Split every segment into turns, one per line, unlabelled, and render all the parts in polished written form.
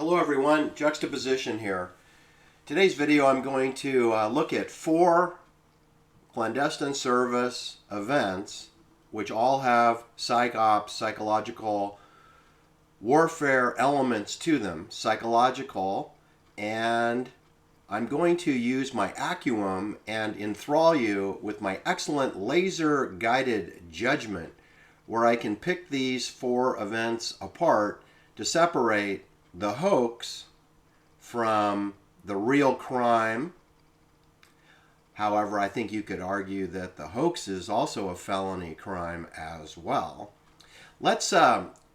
Hello everyone, Juxtaposition here. Today's video I'm going to look at 4 clandestine service events which all have psych-ops, psychological warfare elements to them, psychological, and I'm going to use my acumen and enthrall you with my excellent laser-guided judgment where I can pick these 4 events apart to separate the hoax from the real crime. However, I think you could argue that the hoax is also a felony crime as well. Let's,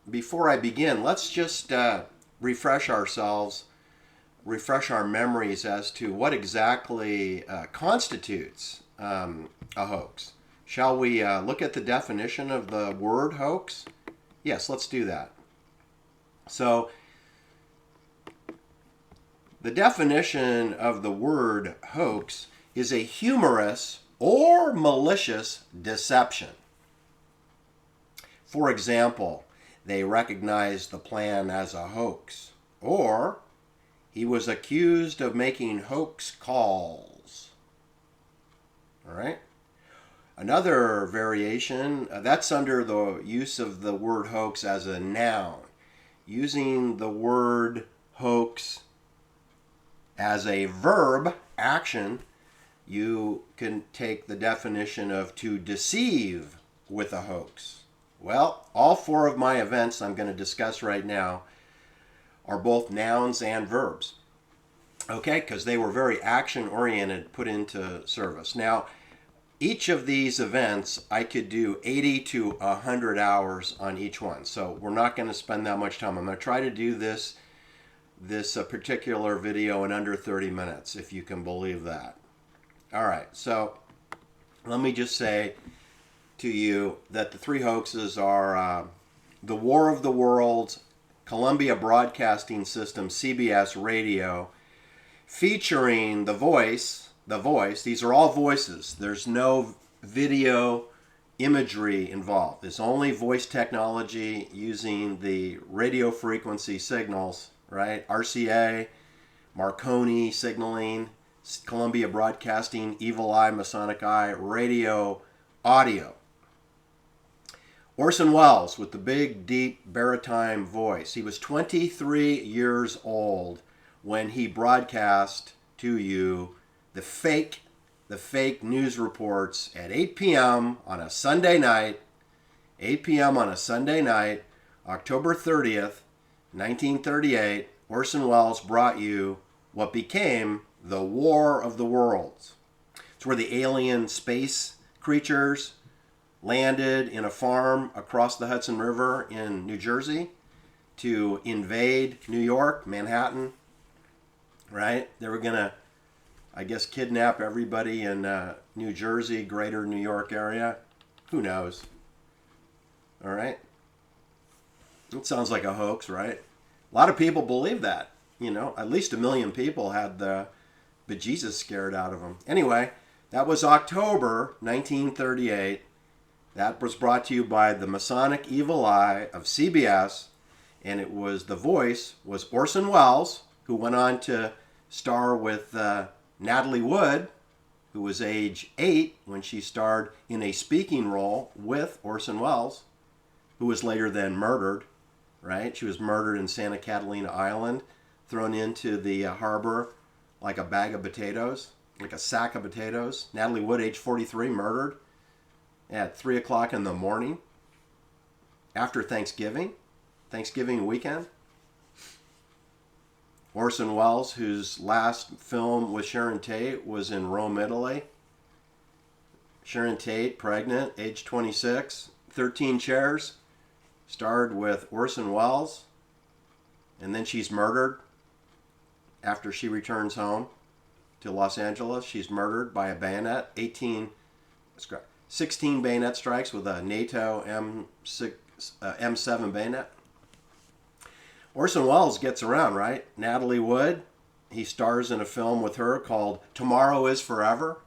before I begin, let's just refresh ourselves, refresh our memories as to what exactly constitutes a hoax. Shall we look at the definition of the word hoax? Yes, let's do that. So, the definition of the word hoax is a humorous or malicious deception. For example, they recognized the plan as a hoax, or he was accused of making hoax calls. All right? Another variation, that's under the use of the word hoax as a noun. Using the word hoax as a verb, action, you can take the definition of to deceive with a hoax. Well, all 4 of my events I'm going to discuss right now are both nouns and verbs. Okay, because they were very action-oriented, put into service. Now, each of these events, I could do 80 to 100 hours on each one. So we're not going to spend that much time. I'm going to try to do this particular video in under 30 minutes, if you can believe that. All right, so let me just say to you that the 3 hoaxes are the War of the Worlds, Columbia Broadcasting System, CBS Radio, featuring The Voice. These are all voices. There's no video imagery involved. It's only voice technology using the radio frequency signals, right? RCA, Marconi signaling, Columbia Broadcasting, Evil Eye, Masonic Eye, radio, audio. Orson Welles with the big, deep, baritone voice. He was 23 years old when he broadcast to you the fake news reports at 8 p.m. on a Sunday night, 8 p.m. on a Sunday night, October 30th, 1938, Orson Welles brought you what became the War of the Worlds. It's where the alien space creatures landed in a farm across the Hudson River in New Jersey to invade New York, Manhattan, right? They were going to, I guess, kidnap everybody in New Jersey, greater New York area. Who knows? All right? It sounds like a hoax, right? A lot of people believe that. You know, at least 1 million people had the bejesus scared out of them. Anyway, that was October 1938. That was brought to you by the Masonic Evil Eye of CBS, and it was the voice was Orson Welles, who went on to star with Natalie Wood, who was age 8 when she starred in a speaking role with Orson Welles, who was later then murdered, right? She was murdered in Santa Catalina Island, thrown into the harbor like a bag of potatoes, like a sack of potatoes. Natalie Wood, age 43, murdered at 3 o'clock in the morning after Thanksgiving weekend. Orson Welles, whose last film with Sharon Tate was in Rome, Italy. Sharon Tate, pregnant, age 26, 13 Chairs, starred with Orson Welles, and then she's murdered after she returns home to Los Angeles. She's murdered by a bayonet, 16 bayonet strikes with a NATO M7 bayonet. Orson Welles gets around, right? Natalie Wood, he stars in a film with her called Tomorrow is Forever.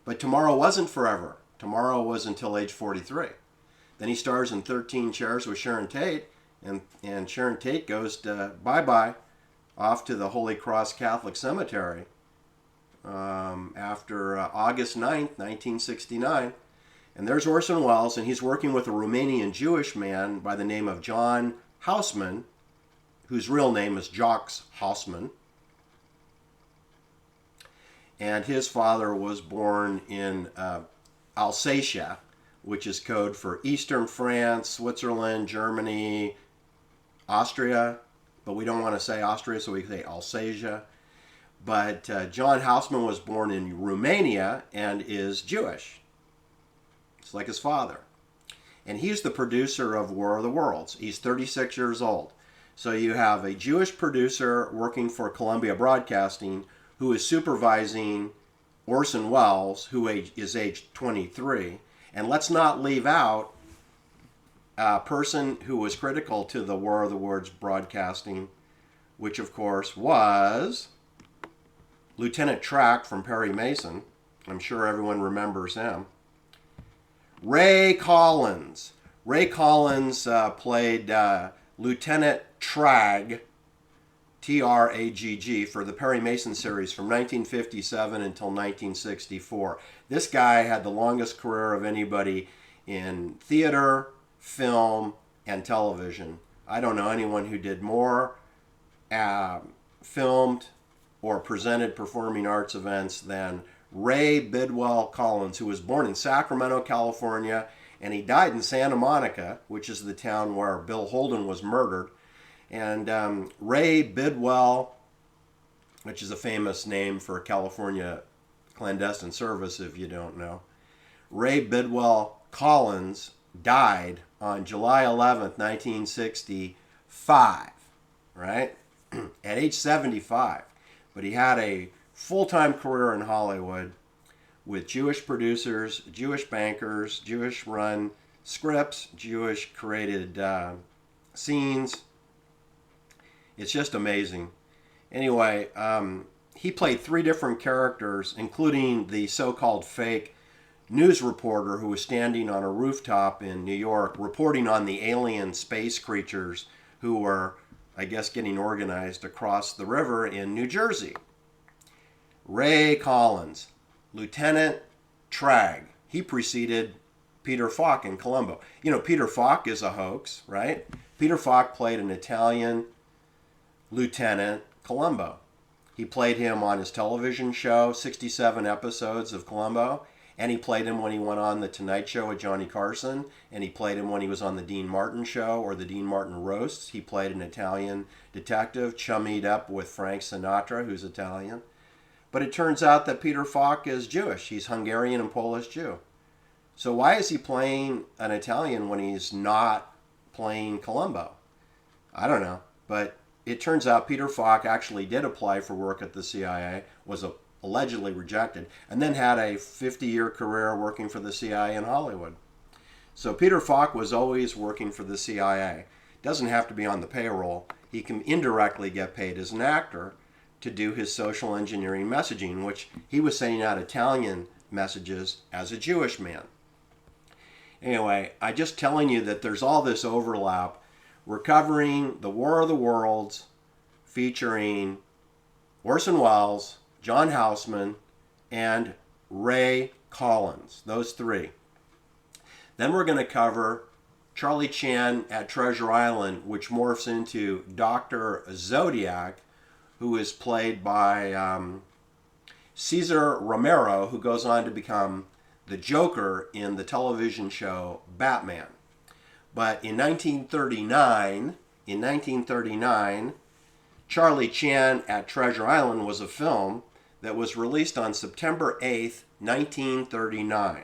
But tomorrow wasn't forever. Tomorrow was until age 43. Then he stars in 13 Chairs with Sharon Tate, and Sharon Tate goes to bye-bye off to the Holy Cross Catholic Cemetery after August 9th, 1969. And there's Orson Welles, and he's working with a Romanian Jewish man by the name of Jon Houseman, whose real name is Jacques Haussmann. And his father was born in Alsatia, which is code for Eastern France, Switzerland, Germany, Austria. But we don't want to say Austria, so we say Alsatia. But Jon Houseman was born in Romania and is Jewish. It's like his father. And he's the producer of War of the Worlds. He's 36 years old. So you have a Jewish producer working for Columbia Broadcasting who is supervising Orson Welles, who is age 23. And let's not leave out a person who was critical to the War of the Worlds broadcasting, which of course was Lieutenant Tragg from Perry Mason. I'm sure everyone remembers him. Ray Collins. Ray Collins played Lieutenant Tragg, Tragg, for the Perry Mason series from 1957 until 1964. This guy had the longest career of anybody in theater, film, and television. I don't know anyone who did more filmed or presented performing arts events than Ray Bidwell Collins, who was born in Sacramento, California, and he died in Santa Monica, which is the town where Bill Holden was murdered. And Ray Bidwell, which is a famous name for California clandestine service if you don't know, Ray Bidwell Collins died on July 11th, 1965, right? At age 75. But he had a full-time career in Hollywood with Jewish producers, Jewish bankers, Jewish-run scripts, Jewish-created scenes. It's just amazing. Anyway, he played 3 different characters, including the so-called fake news reporter who was standing on a rooftop in New York reporting on the alien space creatures who were, I guess, getting organized across the river in New Jersey. Ray Collins, Lieutenant Tragg. He preceded Peter Falk in Columbo. You know, Peter Falk is a hoax, right? Peter Falk played an Italian Lieutenant Columbo. He played him on his television show, 67 episodes of Columbo, and he played him when he went on The Tonight Show with Johnny Carson, and he played him when he was on The Dean Martin Show or The Dean Martin Roasts. He played an Italian detective, chummied up with Frank Sinatra, who's Italian. But it turns out that Peter Falk is Jewish. He's Hungarian and Polish Jew. So why is he playing an Italian when he's not playing Columbo? I don't know. But it turns out Peter Falk actually did apply for work at the CIA, was allegedly rejected, and then had a 50-year career working for the CIA in Hollywood. So Peter Falk was always working for the CIA. Doesn't have to be on the payroll. He can indirectly get paid as an actor to do his social engineering messaging, which he was sending out Italian messages as a Jewish man. Anyway, I'm just telling you that there's all this overlap. We're covering the War of the Worlds featuring Orson Welles, Jon Houseman, and Ray Collins, those 3. Then we're going to cover Charlie Chan at Treasure Island, which morphs into Dr. Zodiac, who is played by Cesar Romero, who goes on to become the Joker in the television show Batman. But in 1939, Charlie Chan at Treasure Island was a film that was released on September 8th, 1939.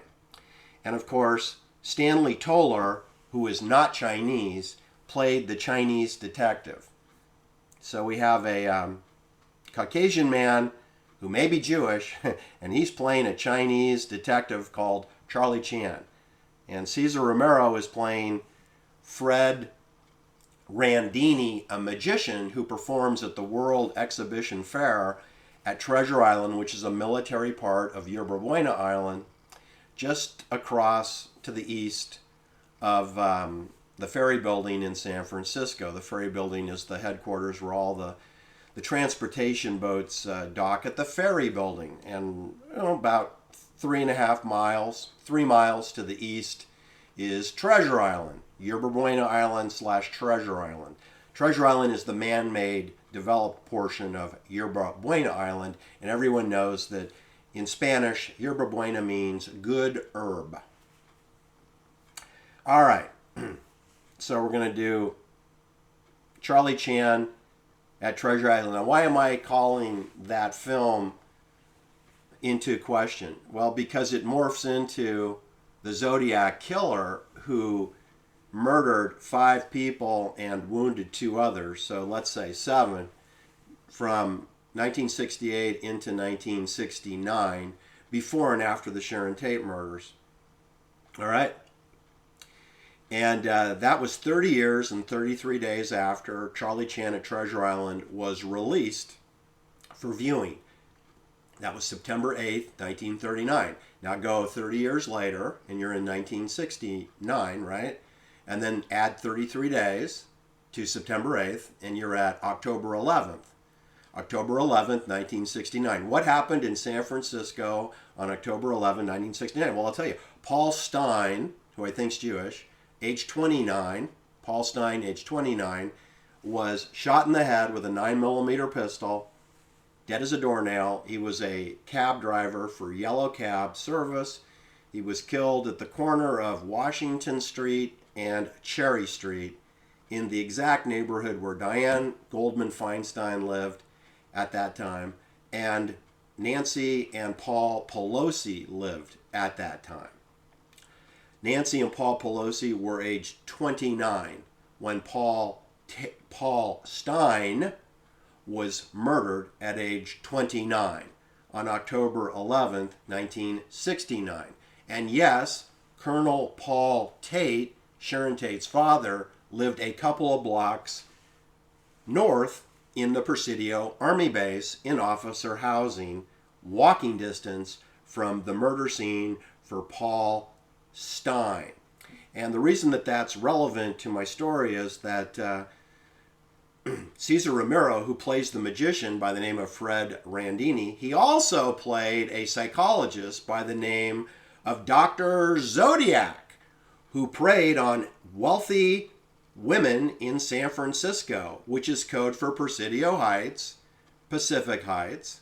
And of course, Stanley Toller, who is not Chinese, played the Chinese detective. So we have a Caucasian man who may be Jewish, and he's playing a Chinese detective called Charlie Chan. And Cesar Romero is playing Fred Randini, a magician who performs at the World Exhibition Fair at Treasure Island, which is a military part of Yerba Buena Island, just across to the east of the Ferry Building in San Francisco. The Ferry Building is the headquarters where all the the transportation boats dock at the ferry building, and about 3.5 miles, 3 miles to the east is Treasure Island, Yerba Buena Island / Treasure Island. Treasure Island is the man-made developed portion of Yerba Buena Island, and everyone knows that in Spanish, Yerba Buena means good herb. All right, so we're going to do Charlie Chan at Treasure Island. Now, why am I calling that film into question? Well, because it morphs into the Zodiac Killer, who murdered 5 people and wounded 2 others, so let's say 7, from 1968 into 1969, before and after the Sharon Tate murders. All right? And that was 30 years and 33 days after Charlie Chan at Treasure Island was released for viewing. That was September 8th, 1939. Now go 30 years later, and you're in 1969, right? And then add 33 days to September 8th, and you're at October 11th. October 11th, 1969. What happened in San Francisco on October 11, 1969? Well, I'll tell you. Paul Stein, who I think's Jewish, age 29, Paul Stein, age 29, was shot in the head with a 9mm pistol, dead as a doornail. He was a cab driver for Yellow Cab Service. He was killed at the corner of Washington Street and Cherry Street in the exact neighborhood where Diane Goldman Feinstein lived at that time, and Nancy and Paul Pelosi lived at that time. Nancy and Paul Pelosi were age 29 when Paul Stein was murdered at age 29 on October 11th, 1969. And yes, Colonel Paul Tate, Sharon Tate's father, lived a couple of blocks north in the Presidio Army Base in officer housing, walking distance from the murder scene for Paul Stein. And the reason that that's relevant to my story is that Cesar Romero, who plays the magician by the name of Fred Randini, he also played a psychologist by the name of Dr. Zodiac, who preyed on wealthy women in San Francisco, which is code for Presidio Heights, Pacific Heights,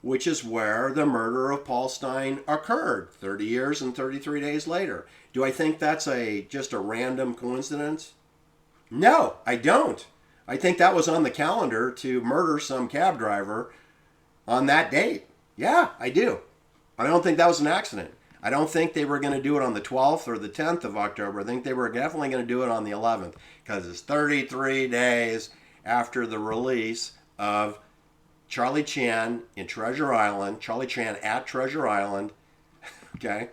which is where the murder of Paul Stein occurred 30 years and 33 days later. Do I think that's just a random coincidence? No, I don't. I think that was on the calendar to murder some cab driver on that date. Yeah, I do. I don't think that was an accident. I don't think they were going to do it on the 12th or the 10th of October. I think they were definitely going to do it on the 11th because it's 33 days after the release of Charlie Chan in Treasure Island, Charlie Chan at Treasure Island, okay,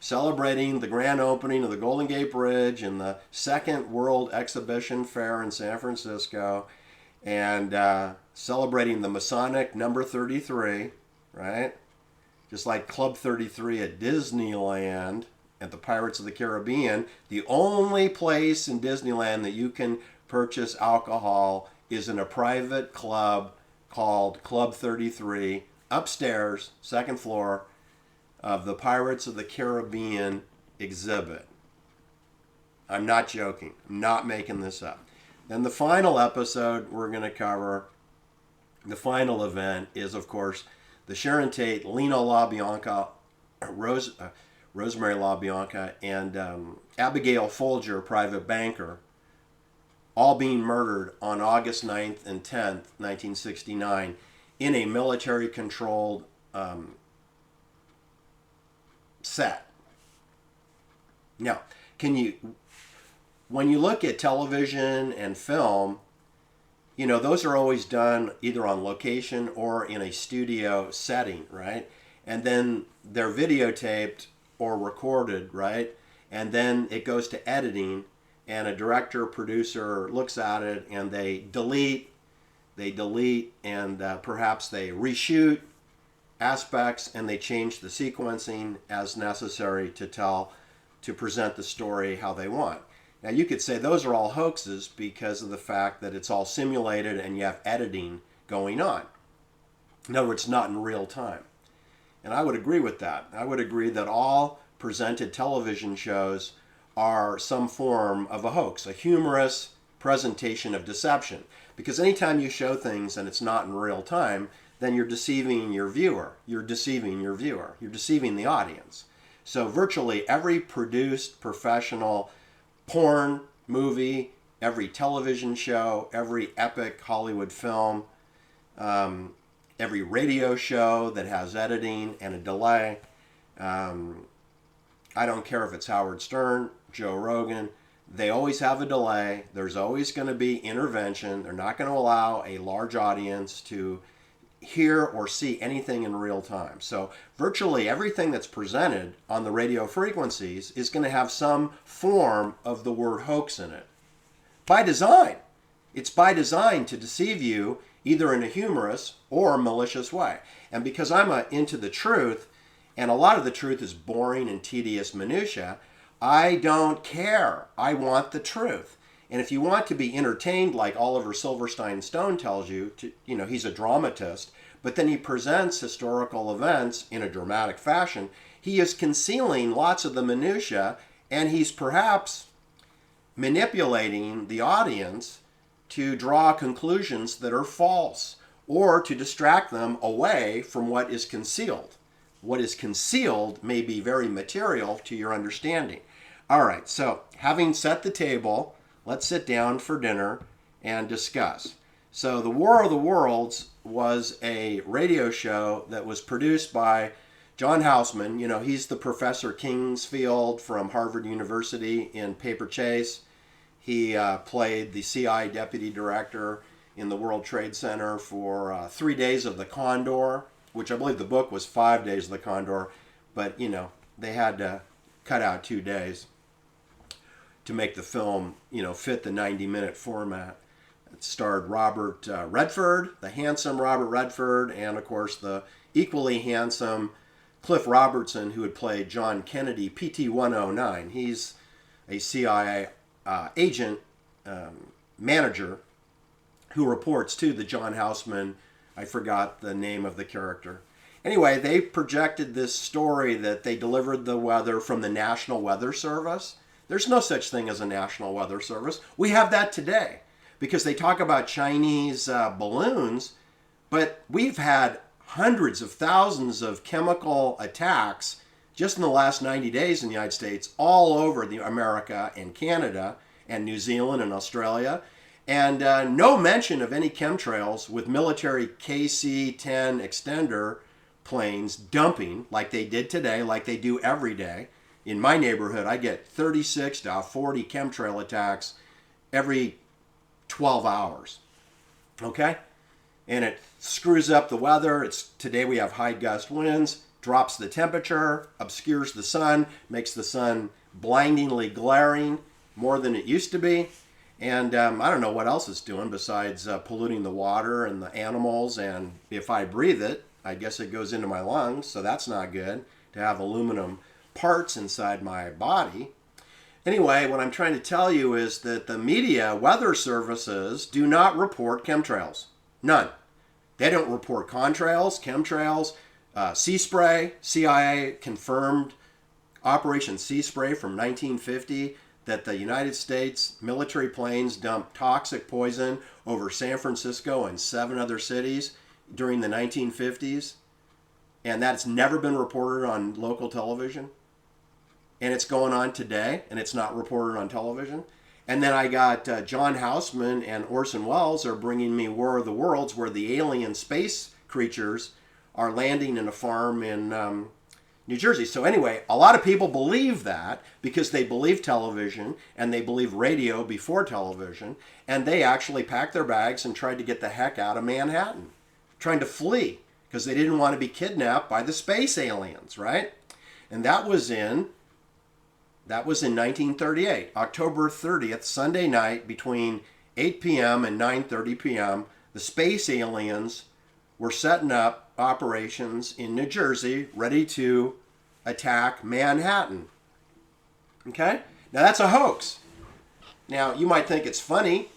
celebrating the grand opening of the Golden Gate Bridge and the Second World Exhibition Fair in San Francisco, and celebrating the Masonic Number 33, right? Just like Club 33 at Disneyland at the Pirates of the Caribbean, the only place in Disneyland that you can purchase alcohol is in a private club called Club 33, upstairs, second floor, of the Pirates of the Caribbean exhibit. I'm not joking. I'm not making this up. Then the final episode we're going to cover, the final event, is, of course, the Sharon Tate, Leno LaBianca, Rosemary LaBianca, and Abigail Folger, private banker, all being murdered on August 9th and 10th, 1969, in a military-controlled set. Now, when you look at television and film, you know, those are always done either on location or in a studio setting, right? And then they're videotaped or recorded, right? And then it goes to editing, and a director, producer looks at it, and they delete, and perhaps they reshoot aspects, and they change the sequencing as necessary to present the story how they want. Now you could say those are all hoaxes because of the fact that it's all simulated and you have editing going on. In other words, not in real time. And I would agree with that. I would agree that all presented television shows are some form of a hoax, a humorous presentation of deception. Because anytime you show things and it's not in real time, then you're deceiving your viewer. You're deceiving your viewer. You're deceiving the audience. So virtually every produced professional porn, movie, every television show, every epic Hollywood film, every radio show that has editing and a delay. I don't care if it's Howard Stern, Joe Rogan. They always have a delay. There's always going to be intervention. They're not going to allow a large audience to hear or see anything in real time. So virtually everything that's presented on the radio frequencies is going to have some form of the word hoax in it. By design. It's by design to deceive you either in a humorous or malicious way. And because I'm into the truth, and a lot of the truth is boring and tedious minutia, I don't care. I want the truth. And if you want to be entertained like Oliver Silverstein Stone tells you, he's a dramatist, but then he presents historical events in a dramatic fashion, he is concealing lots of the minutia, and he's perhaps manipulating the audience to draw conclusions that are false or to distract them away from what is concealed. What is concealed may be very material to your understanding. All right, so having set the table, let's sit down for dinner and discuss. So The War of the Worlds was a radio show that was produced by John Houseman. He's the Professor Kingsfield from Harvard University in Paper Chase. He played the CIA deputy director in the World Trade Center for 3 Days of the Condor, which I believe the book was 5 Days of the Condor, but they had to cut out 2 days to make the film fit the 90-minute format. It starred Robert Redford, the handsome Robert Redford, and of course the equally handsome Cliff Robertson, who had played John Kennedy, PT-109. He's a CIA agent manager who reports to the John Houseman. I forgot the name of the character. Anyway, they projected this story that they delivered the weather from the National Weather Service. There's no such thing as a National Weather Service. We have that today because they talk about Chinese balloons, but we've had hundreds of thousands of chemical attacks just in the last 90 days in the United States, all over America and Canada and New Zealand and Australia. And no mention of any chemtrails with military KC-10 extender planes dumping like they did today, like they do every day. In my neighborhood, I get 36 to 40 chemtrail attacks every 12 hours. Okay? And it screws up the weather. Today we have high gust winds, drops the temperature, obscures the sun, makes the sun blindingly glaring more than it used to be. And I don't know what else it's doing besides polluting the water and the animals. And if I breathe it, I guess it goes into my lungs. So that's not good to have aluminum parts inside my body. Anyway, what I'm trying to tell you is that the media weather services do not report chemtrails. None. They don't report contrails, chemtrails, sea spray. CIA confirmed Operation Sea Spray from 1950. That the United States military planes dumped toxic poison over San Francisco and 7 other cities during the 1950s. And that's never been reported on local television. And it's going on today, and it's not reported on television. And then I got John Houseman and Orson Welles are bringing me War of the Worlds, where the alien space creatures are landing in a farm in New Jersey. So anyway, a lot of people believe that because they believe television and they believe radio before television, and they actually packed their bags and tried to get the heck out of Manhattan, trying to flee because they didn't want to be kidnapped by the space aliens, right? And that was in 1938, October 30th, Sunday night between 8 p.m. and 9:30 p.m. The space aliens were setting up operations in New Jersey ready to attack Manhattan. Okay? Now that's a hoax. Now, you might think it's funny,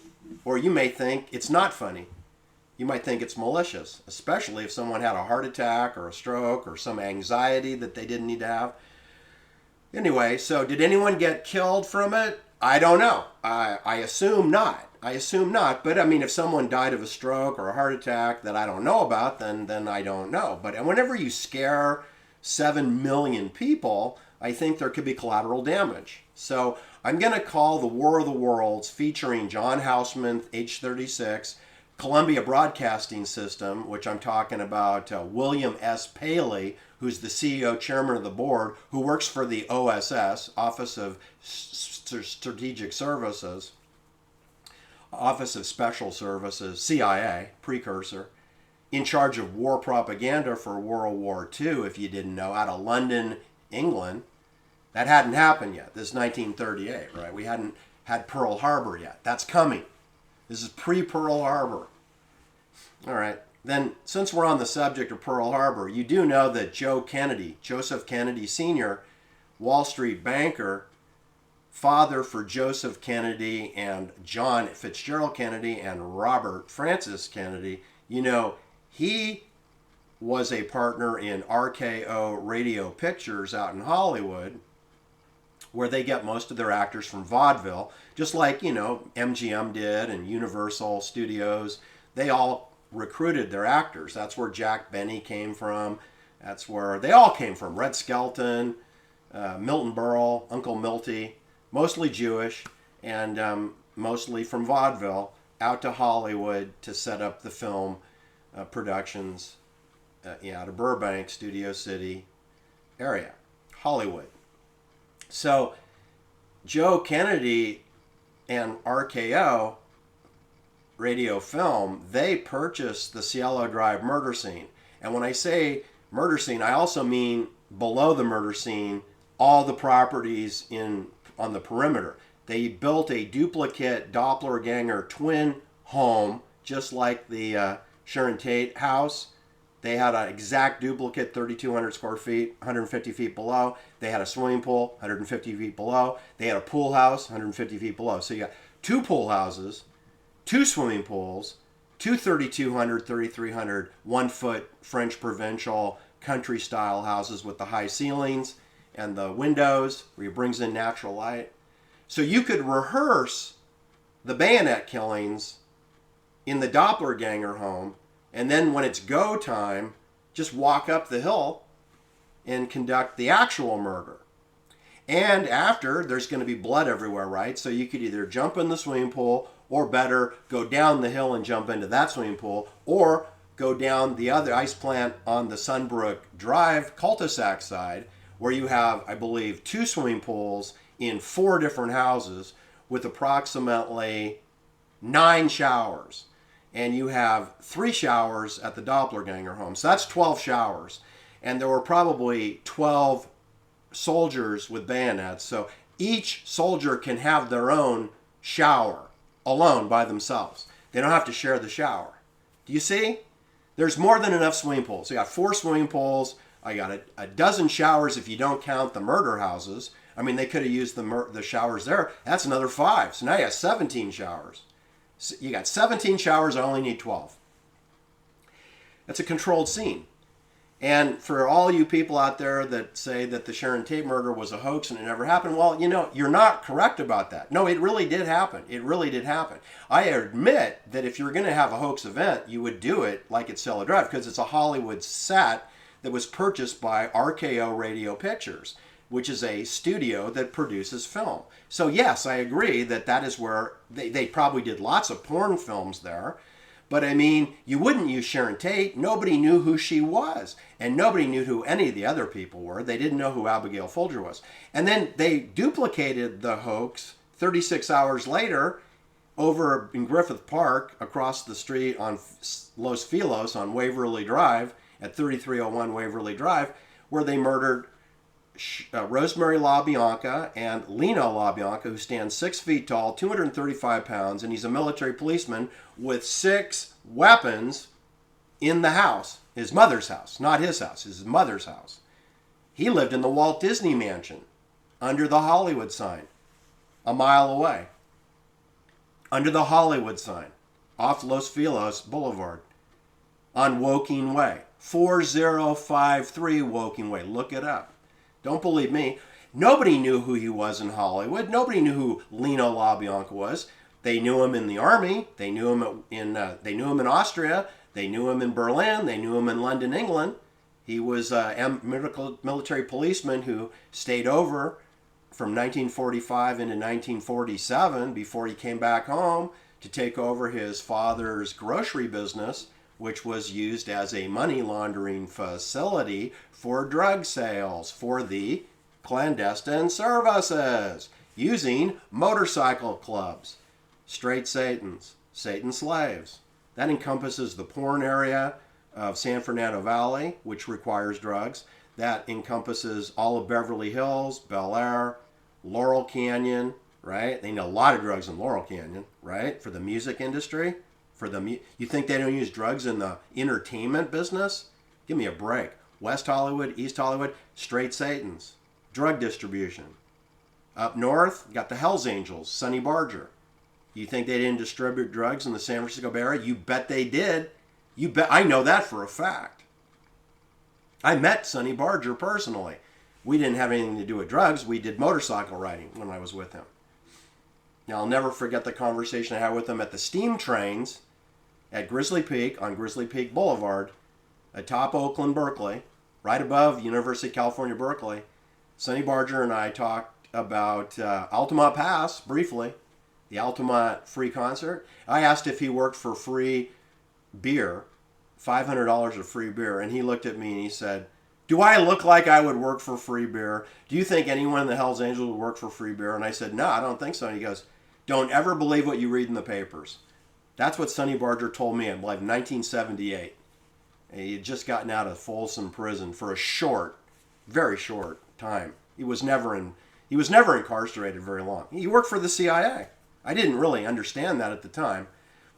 or you may think it's not funny. You might think it's malicious, especially if someone had a heart attack or a stroke or some anxiety that they didn't need to have. Anyway, so did anyone get killed from it? I don't know. I assume not. But I mean, if someone died of a stroke or a heart attack that I don't know about, then I don't know. But whenever you scare 7 million people, I think there could be collateral damage. So I'm going to call The War of the Worlds, featuring John Houseman, age 36, Columbia Broadcasting System, which I'm talking about William S. Paley, who's the CEO, chairman of the board, who works for the OSS, Office of Strategic Services, Office of Special Services, CIA, precursor, in charge of war propaganda for World War II, if you didn't know, out of London, England. That hadn't happened yet. This is 1938, right? We hadn't had Pearl Harbor yet. That's coming. This is pre-Pearl Harbor. All right. Then, since we're on the subject of Pearl Harbor, you do know that Joseph Kennedy Sr., Wall Street banker, father for Joseph Kennedy and John Fitzgerald Kennedy and Robert Francis Kennedy, you know, he was a partner in RKO Radio Pictures out in Hollywood, where they get most of their actors from vaudeville, just like, you know, MGM did and Universal Studios. They all recruited their actors. That's where Jack Benny came from. That's where they all came from. Red Skelton, Milton Berle, Uncle Milty, mostly Jewish, and mostly from vaudeville, out to Hollywood to set up the film productions out of Burbank, Studio City area, Hollywood. So Joe Kennedy and RKO Radio Film, they purchased the Cielo Drive murder scene. And when I say murder scene, I also mean below the murder scene, all the properties on the perimeter. They built a duplicate Doppler Ganger twin home, just like the Sharon Tate house. They had an exact duplicate, 3,200 square feet, 150 feet below. They had a swimming pool, 150 feet below. They had a pool house, 150 feet below. So you got 2 pool houses, 2 swimming pools, 2 3,200, 3,300, 1-foot French provincial country-style houses with the high ceilings and the windows where it brings in natural light. So you could rehearse the bayonet killings in the Doppler Ganger home, and then when it's go time, just walk up the hill and conduct the actual murder. And after, there's going to be blood everywhere, right? So you could either jump in the swimming pool, or better, go down the hill and jump into that swimming pool, or go down the other ice plant on the Sunbrook Drive cul-de-sac side, where you have, I believe, 2 swimming pools in 4 different houses with approximately 9 showers. And you have 3 showers at the Doppler Ganger home. So that's 12 showers. And there were probably 12 soldiers with bayonets. So each soldier can have their own shower alone by themselves. They don't have to share the shower. Do you see? There's more than enough swimming pools. So you got 4 swimming pools. I got a dozen showers if you don't count the murder houses. I mean, they could have used the showers there. That's another 5. So now you have 17 showers. So you got 17 showers, I only need 12. That's a controlled scene. And for all you people out there that say that the Sharon Tate murder was a hoax and it never happened, well, you know, you're not correct about that. No, it really did happen. It really did happen. I admit that if you're going to have a hoax event, you would do it like at Cielo Drive, because it's a Hollywood set that was purchased by RKO Radio Pictures, which is a studio that produces film. So yes, I agree that is where they probably did lots of porn films there. But I mean, you wouldn't use Sharon Tate. Nobody knew who she was. And nobody knew who any of the other people were. They didn't know who Abigail Folger was. And then they duplicated the hoax 36 hours later over in Griffith Park across the street on Los Filos on Waverly Drive at 3301 Waverly Drive, where they murdered Rosemary LaBianca and Leno LaBianca, who stands 6 feet tall, 235 pounds, and he's a military policeman with 6 weapons in the house, his mother's house, not his house, his mother's house. He lived in the Walt Disney Mansion under the Hollywood sign, a mile away. under the Hollywood sign, off Los Feliz Boulevard, on Woking Way. 4053 Woking Way. Look it up. Don't believe me. Nobody knew who he was in Hollywood. Nobody knew who Leno LaBianca was. They knew him in the army. They knew him in Austria. They knew him in Berlin. They knew him in London, England. He was a military policeman who stayed over from 1945 into 1947 before he came back home to take over his father's grocery business, which was used as a money laundering facility for drug sales for the clandestine services, using motorcycle clubs, straight Satans, Satan slaves. That encompasses the porn area of San Fernando Valley, which requires drugs. That encompasses all of Beverly Hills, Bel Air, Laurel Canyon, right? They need a lot of drugs in Laurel Canyon, right? For the music industry. You think they don't use drugs in the entertainment business? Give me a break. West Hollywood, East Hollywood, straight Satans. Drug distribution. Up north, got the Hells Angels, Sonny Barger. You think they didn't distribute drugs in the San Francisco Bay Area? You bet they did. You bet. I know that for a fact. I met Sonny Barger personally. We didn't have anything to do with drugs. We did motorcycle riding when I was with him. Now, I'll never forget the conversation I had with him at the steam trains at Grizzly Peak on Grizzly Peak Boulevard, atop Oakland, Berkeley, right above University of California, Berkeley. Sonny Barger and I talked about Altamont Pass briefly, the Altamont free concert. I asked if he worked for free beer, $500 of free beer, and he looked at me and he said, "Do I look like I would work for free beer? Do you think anyone in the Hells Angels would work for free beer?" And I said, "No, I don't think so." And he goes, "Don't ever believe what you read in the papers." That's what Sonny Barger told me in like 1978. And he had just gotten out of Folsom Prison for a short, very short time. He was never incarcerated very long. He worked for the CIA. I didn't really understand that at the time,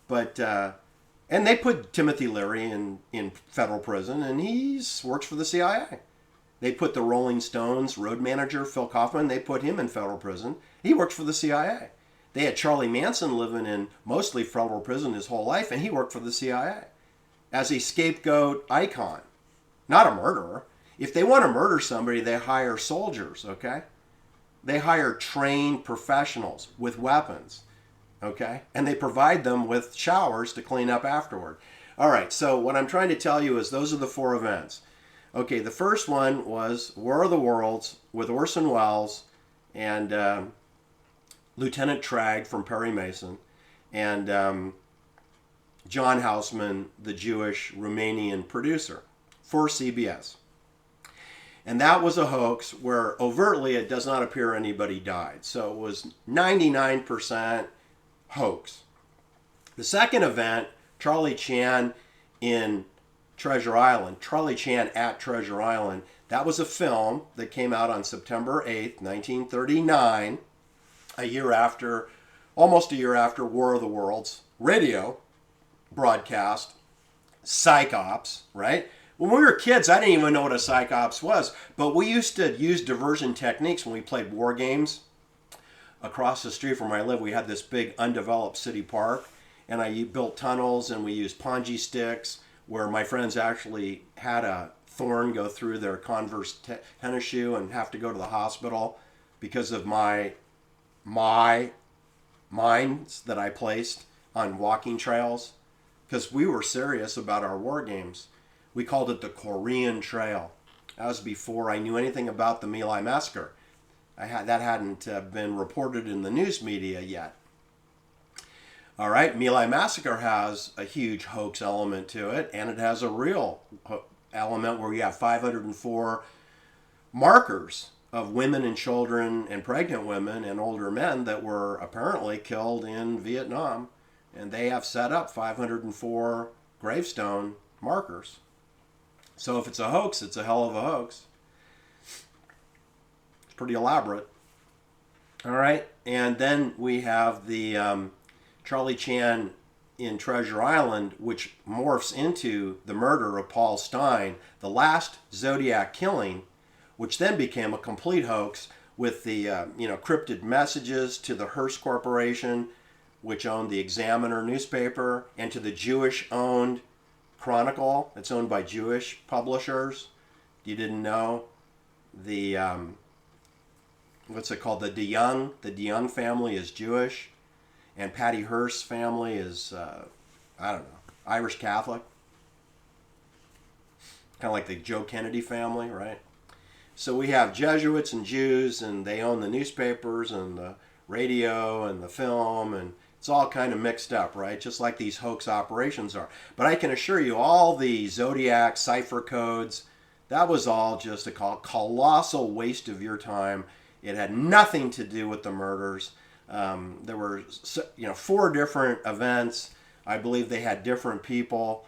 but and they put Timothy Leary in federal prison, and he works for the CIA. They put the Rolling Stones road manager Phil Kaufman. They put him in federal prison. He worked for the CIA. They had Charlie Manson living in mostly federal prison his whole life, and he worked for the CIA as a scapegoat icon, not a murderer. If they want to murder somebody, they hire soldiers, okay? They hire trained professionals with weapons, okay? And they provide them with showers to clean up afterward. All right, so what I'm trying to tell you is those are the four events. Okay, the first one was War of the Worlds with Orson Welles and Lieutenant Tragg from Perry Mason, and John Houseman, the Jewish Romanian producer for CBS. And that was a hoax where overtly it does not appear anybody died. So it was 99% hoax. The second event, Charlie Chan in Treasure Island, Charlie Chan at Treasure Island, that was a film that came out on September 8th, 1939, almost a year after War of the Worlds radio broadcast psychops, right? When we were kids, I didn't even know what a psychops was, but we used to use diversion techniques when we played war games. Across the street from where I live, we had this big undeveloped city park, and I built tunnels, and we used Ponzi sticks, where my friends actually had a thorn go through their Converse tennis shoe and have to go to the hospital because of my mines that I placed on walking trails, because we were serious about our war games. We called it the Korean Trail. That was before I knew anything about the My Lai Massacre. That hadn't been reported in the news media yet. All right, My Lai Massacre has a huge hoax element to it, and it has a real element where you have 504 markers of women and children and pregnant women and older men that were apparently killed in Vietnam. And they have set up 504 gravestone markers. So if it's a hoax, it's a hell of a hoax. It's pretty elaborate. All right, and then we have the Charlie Chan in Treasure Island, which morphs into the murder of Paul Stine, the last Zodiac killing, which then became a complete hoax with the cryptid messages to the Hearst Corporation, which owned the Examiner newspaper, and to the Jewish-owned Chronicle. It's owned by Jewish publishers. You didn't know. The, what's it called? The DeYoung family is Jewish. And Patty Hearst's family is, I don't know, Irish Catholic. Kind of like the Joe Kennedy family, right? So we have Jesuits and Jews, and they own the newspapers and the radio and the film, and it's all kind of mixed up, right? Just like these hoax operations are. But I can assure you, all the Zodiac cipher codes, that was all just a colossal waste of your time. It had nothing to do with the murders. There were, 4 different events. I believe they had different people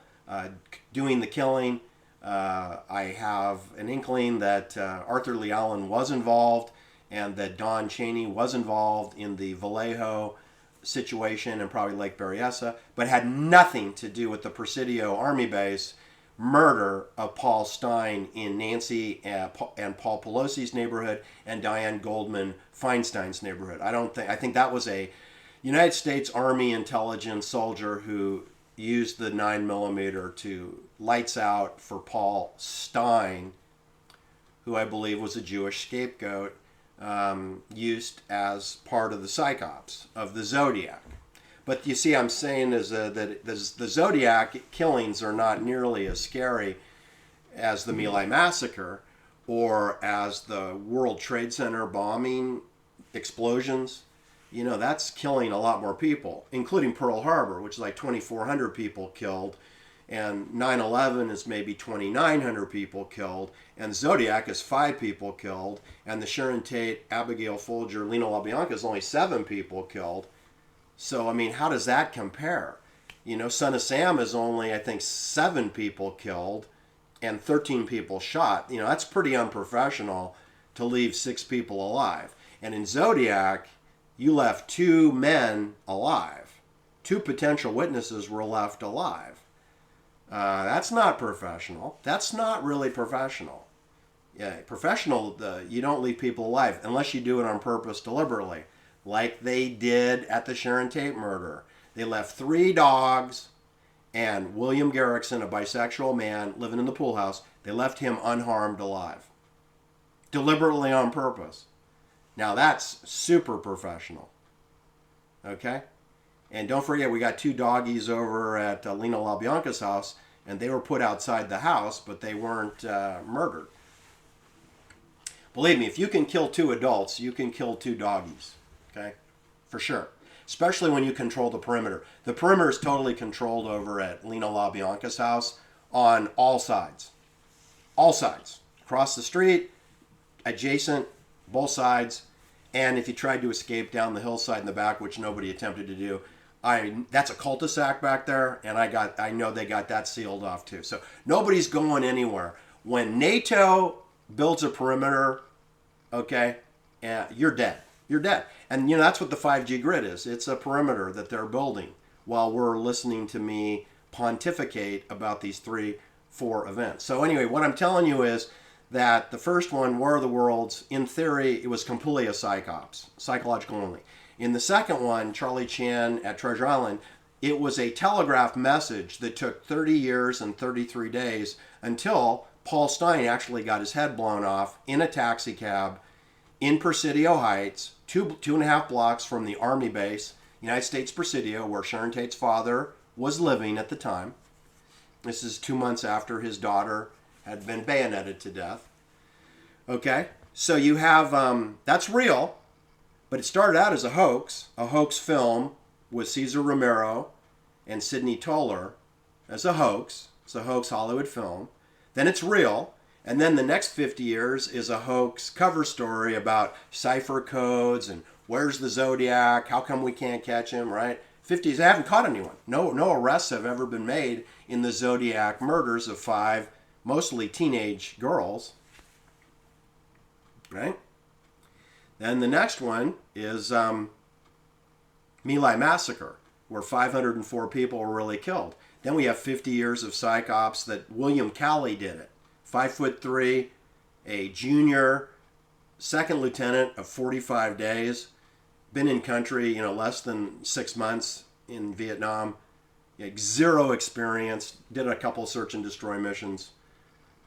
doing the killing. I have an inkling that Arthur Lee Allen was involved, and that Don Chaney was involved in the Vallejo situation and probably Lake Berryessa, but had nothing to do with the Presidio Army Base murder of Paul Stein in Nancy and Paul Pelosi's neighborhood and Diane Goldman Feinstein's neighborhood. I think that was a United States Army intelligence soldier who used the 9mm to lights out for Paul Stein, who I believe was a Jewish scapegoat, used as part of the psychops of the Zodiac. But you see, I'm saying is that the Zodiac killings are not nearly as scary as the My Lai massacre or as the World Trade Center bombing explosions. That's killing a lot more people, including Pearl Harbor, which is like 2,400 people killed, and 9/11 is maybe 2,900 people killed, and Zodiac is 5 people killed, and the Sharon Tate, Abigail, Folger, Leno, LaBianca is only 7 people killed. So, how does that compare? Son of Sam is only, I think, 7 people killed and 13 people shot. That's pretty unprofessional to leave 6 people alive. And in Zodiac, you left 2 men alive. 2 potential witnesses were left alive. That's not professional. That's not really professional. Yeah, professional, you don't leave people alive unless you do it on purpose deliberately, like they did at the Sharon Tate murder. They left 3 dogs and William Garrickson, a bisexual man living in the pool house. They left him unharmed alive. Deliberately on purpose. Now that's super professional. Okay? And don't forget, we got 2 doggies over at Leno LaBianca's house, and they were put outside the house, but they weren't murdered. Believe me, if you can kill 2 adults, you can kill 2 doggies. Okay? For sure. Especially when you control the perimeter. The perimeter is totally controlled over at Leno LaBianca's house on all sides. All sides. Across the street, adjacent, both sides. And if you tried to escape down the hillside in the back, which nobody attempted to do, that's a cul-de-sac back there, and I know they got that sealed off too. So nobody's going anywhere. When NATO builds a perimeter, okay, you're dead. You're dead. And that's what the 5G grid is. It's a perimeter that they're building while we're listening to me pontificate about these 3-4 events. So anyway, what I'm telling you is that the first one, War of the Worlds, in theory, it was completely a psychops, psychological only. In the second one, Charlie Chan at Treasure Island, it was a telegraph message that took 30 years and 33 days until Paul Stein actually got his head blown off in a taxi cab in Presidio Heights, 2.5 blocks from the Army base, United States Presidio, where Sharon Tate's father was living at the time. This is 2 months after his daughter had been bayoneted to death. Okay, so you have, that's real, but it started out as a hoax film with Cesar Romero and Sidney Toler as a hoax. It's a hoax Hollywood film. Then it's real, and then the next 50 years is a hoax cover story about cipher codes and where's the Zodiac, how come we can't catch him, right? 50s, they haven't caught anyone. No arrests have ever been made in the Zodiac murders of 5 mostly teenage girls, right? Then the next one is My Lai Massacre, where 504 people were really killed. Then we have 50 years of psychops that William Calley did it. 5'3", a junior second lieutenant of 45 days, been in country, less than 6 months in Vietnam, zero experience, did a couple search and destroy missions,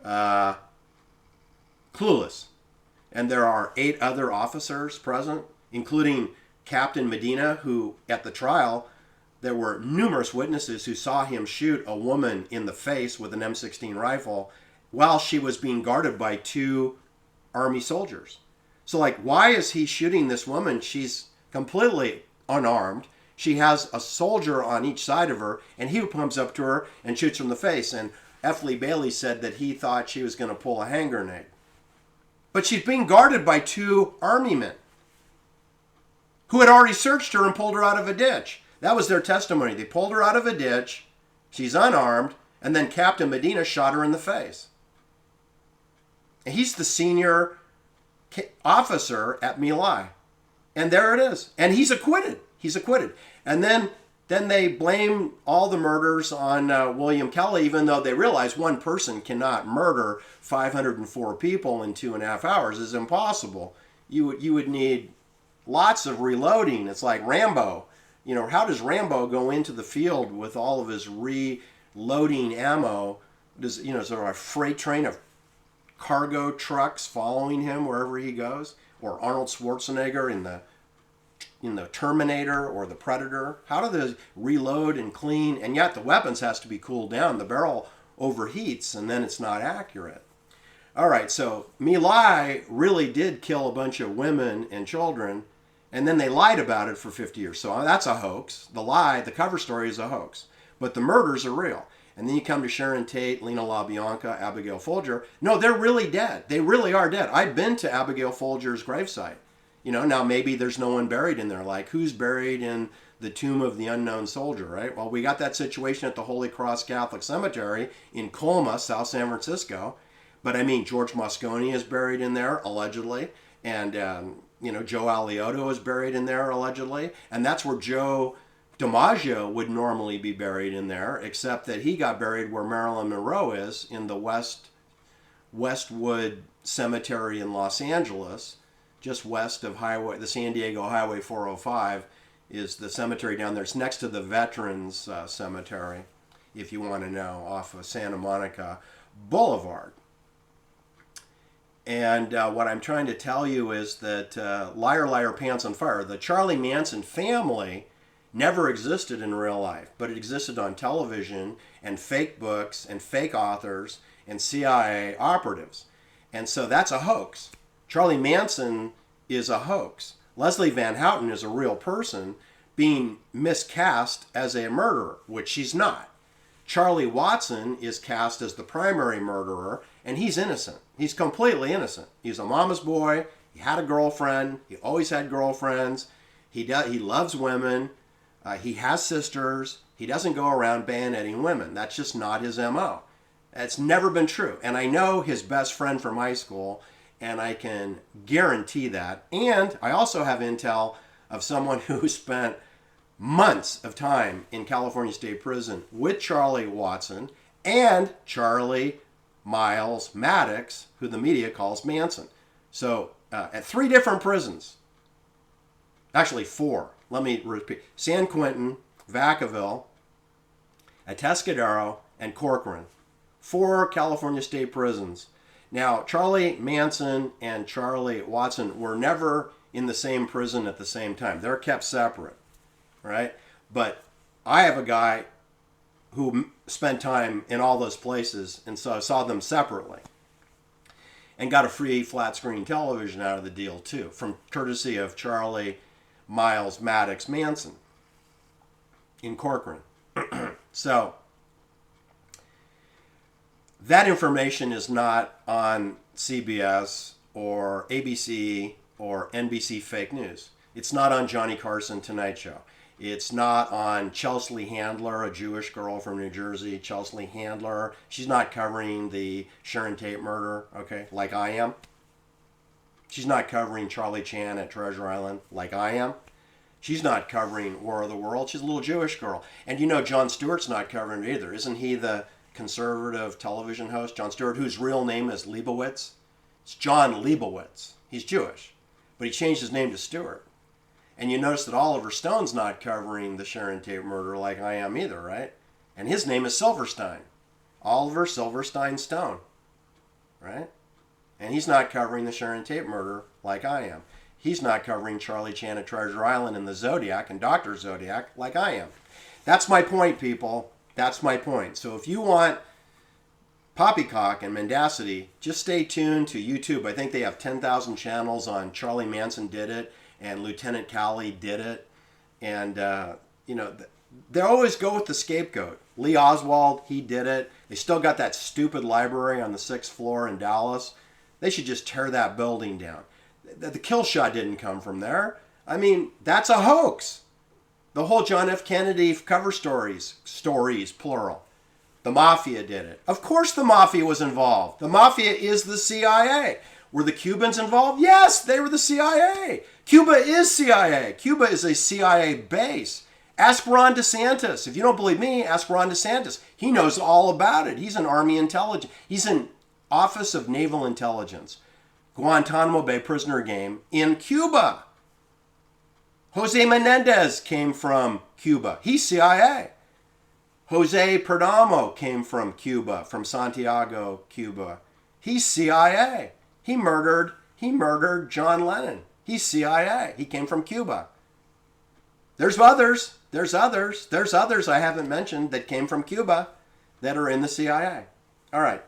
clueless. And there are 8 other officers present, including Captain Medina, who at the trial, there were numerous witnesses who saw him shoot a woman in the face with an M16 rifle while she was being guarded by 2 Army soldiers. So, why is he shooting this woman? She's completely unarmed. She has a soldier on each side of her, and he comes up to her and shoots her in the face. And F. Lee Bailey said that he thought she was going to pull a hand grenade. But she's being guarded by 2 Army men who had already searched her and pulled her out of a ditch. That was their testimony. They pulled her out of a ditch, she's unarmed, and then Captain Medina shot her in the face. And he's the senior officer at My Lai. And there it is. And he's acquitted. He's acquitted. And then they blame all the murders on William Kelly, even though they realize one person cannot murder 504 people in 2.5 hours. It's impossible. You would need lots of reloading. It's like Rambo. How does Rambo go into the field with all of his reloading ammo? Is there a freight train of cargo trucks following him wherever he goes? Or Arnold Schwarzenegger in the Terminator or the Predator? How do they reload and clean? And yet the weapons has to be cooled down. The barrel overheats and then it's not accurate. All right, so My Lai really did kill a bunch of women and children, and then they lied about it for 50 years. So that's a hoax. The cover story is a hoax. But the murders are real. And then you come to Sharon Tate, Leno LaBianca, Abigail Folger. No, they're really dead. They really are dead. I've been to Abigail Folger's gravesite. Now maybe there's no one buried in there. Like, who's buried in the tomb of the unknown soldier, right? Well, we got that situation at the Holy Cross Catholic Cemetery in Colma, South San Francisco. But George Moscone is buried in there, allegedly. And, Joe Alioto is buried in there, allegedly. And that's where Joe DiMaggio would normally be buried in there, except that he got buried where Marilyn Monroe is, in the Westwood Cemetery in Los Angeles, just west of the San Diego Highway 405 is the cemetery down there. It's next to the Veterans Cemetery, if you want to know, off of Santa Monica Boulevard. And what I'm trying to tell you is that liar, liar, pants on fire. The Charlie Manson family never existed in real life, but it existed on television and fake books and fake authors and CIA operatives. And so that's a hoax. Charlie Manson is a hoax. Leslie Van Houten is a real person being miscast as a murderer, which she's not. Charlie Watson is cast as the primary murderer, and he's innocent. He's completely innocent. He's a mama's boy. He had a girlfriend. He always had girlfriends. He loves women. He has sisters. He doesn't go around bayoneting women. That's just not his MO. It's never been true. And I know his best friend from high school, and I can guarantee that. And I also have intel of someone who spent months of time in California State Prison with Charlie Watson and Charlie Miles Maddox, who the media calls Manson. So at 3 different prisons, actually 4, let me repeat: San Quentin, Vacaville, Atascadero, and Corcoran. 4 California State prisons. Now, Charlie Manson and Charlie Watson were never in the same prison at the same time. They're kept separate, right? But I have a guy who spent time in all those places, and so I saw them separately and got a free flat screen television out of the deal too, from courtesy of Charlie Miles Maddox Manson in Corcoran. So that information is not on CBS or ABC or NBC fake news. It's not on Johnny Carson Tonight Show. It's not on Chelsea Handler, a Jewish girl from New Jersey. Chelsea Handler, she's not covering the Sharon Tate murder, okay, like I am. She's not covering Charlie Chan at Treasure Island like I am. She's not covering War of the World. She's a little Jewish girl. And Jon Stewart's not covering it either. Isn't he the conservative television host, Jon Stewart, whose real name is Leibowitz? It's John Leibowitz. He's Jewish, but he changed his name to Stewart. And you notice that Oliver Stone's not covering the Sharon Tate murder like I am either, right? And his name is Silverstein. Oliver Silverstein Stone, right? And he's not covering the Sharon Tate murder like I am. He's not covering Charlie Chan at Treasure Island and the Zodiac and Dr. Zodiac like I am. That's my point, people. That's my point. So if you want poppycock and mendacity, just stay tuned to YouTube. I think they have 10,000 channels on Charlie Manson did it and Lieutenant Calley did it. And, you know, they always go with the scapegoat. Lee Oswald, he did it. They still got that stupid library on the 6th floor in Dallas. They should just tear that building down. The kill shot didn't come from there. I mean, that's a hoax. The whole John F. Kennedy cover stories, plural. The Mafia did it. Of course the Mafia was involved. The Mafia is the CIA. Were the Cubans involved? Yes, they were the CIA. Cuba is CIA. Cuba is a CIA base. Ask Ron DeSantis. If you don't believe me, ask Ron DeSantis. He knows all about it. He's an Army intelligence. He's an Office of Naval Intelligence. Guantanamo Bay prisoner game in Cuba. Jose Menendez came from Cuba. He's CIA. Jose Perdomo came from Cuba, from Santiago, Cuba. He's CIA. He murdered John Lennon. He's CIA. He came from Cuba. There's others I haven't mentioned that came from Cuba that are in the CIA. All right.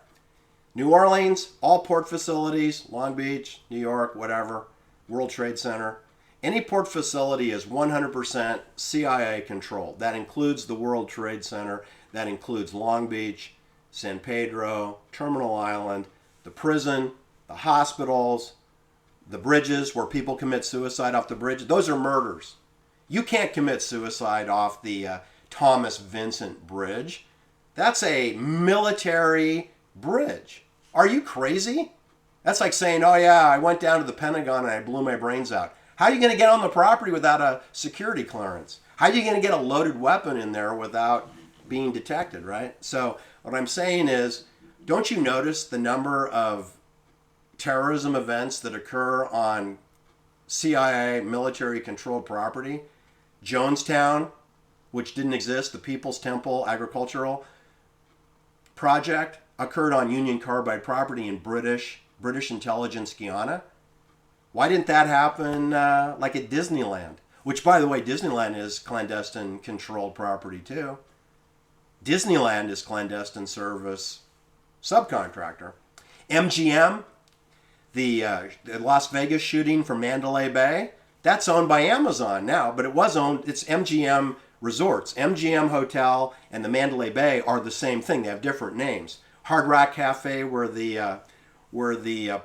New Orleans, all port facilities, Long Beach, New York, whatever, World Trade Center. Any port facility is 100% CIA controlled. That includes the World Trade Center. That includes Long Beach, San Pedro, Terminal Island, the prison, the hospitals, the bridges where people commit suicide off the bridge. Those are murders. You can't commit suicide off the Thomas Vincent Bridge. That's a military bridge. Are you crazy? That's like saying, oh yeah, I went down to the Pentagon and I blew my brains out. How are you going to get on the property without a security clearance? How are you going to get a loaded weapon in there without being detected, right? So what I'm saying is, don't you notice the number of terrorism events that occur on CIA military-controlled property? Jonestown, which didn't exist, the People's Temple Agricultural Project, occurred on Union Carbide property in British intelligence Guiana. Why didn't that happen like at Disneyland? Which, by the way, Disneyland is clandestine controlled property too. Disneyland is clandestine service subcontractor. MGM, the Las Vegas shooting from Mandalay Bay, that's owned by Amazon now, but it's MGM Resorts. MGM Hotel and the Mandalay Bay are the same thing. They have different names. Hard Rock Cafe, where the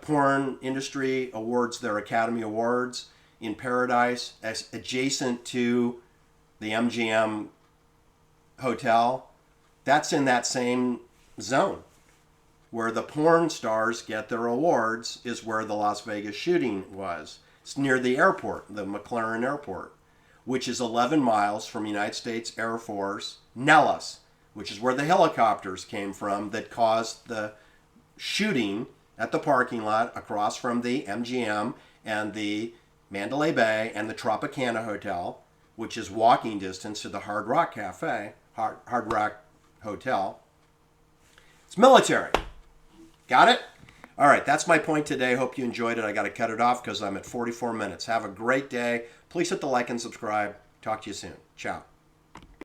porn industry awards their Academy Awards in Paradise, adjacent to the MGM Hotel. That's in that same zone. Where the porn stars get their awards is where the Las Vegas shooting was. It's near the airport, the McLaren Airport, which is 11 miles from United States Air Force, Nellis, which is where the helicopters came from that caused the shooting at the parking lot across from the MGM and the Mandalay Bay and the Tropicana Hotel, which is walking distance to the Hard Rock Cafe, Hard Rock Hotel. It's military. Got it? All right, that's my point today. Hope you enjoyed it. I got to cut it off because I'm at 44 minutes. Have a great day. Please hit the like and subscribe. Talk to you soon. Ciao.